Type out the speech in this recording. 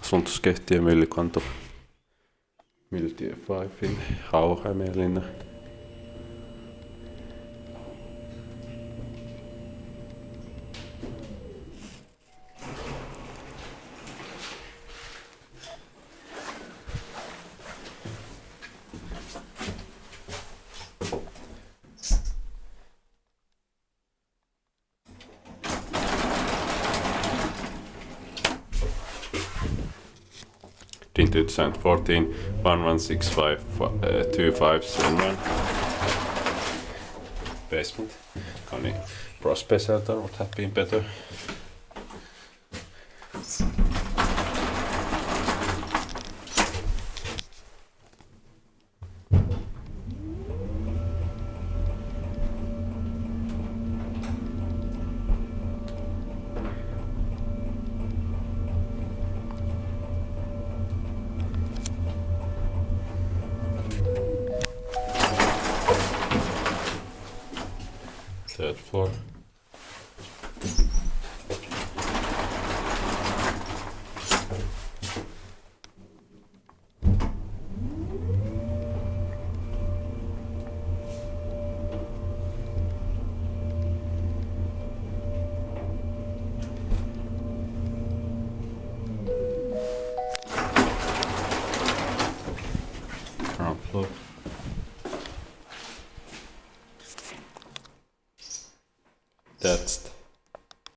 Asuntoskehtien myllykanto. Myllytie 5 Hauho Hämeenlinna. In 2014, 11652571 basement. Kone Motala would have been better. Third floor. Ground floor. That's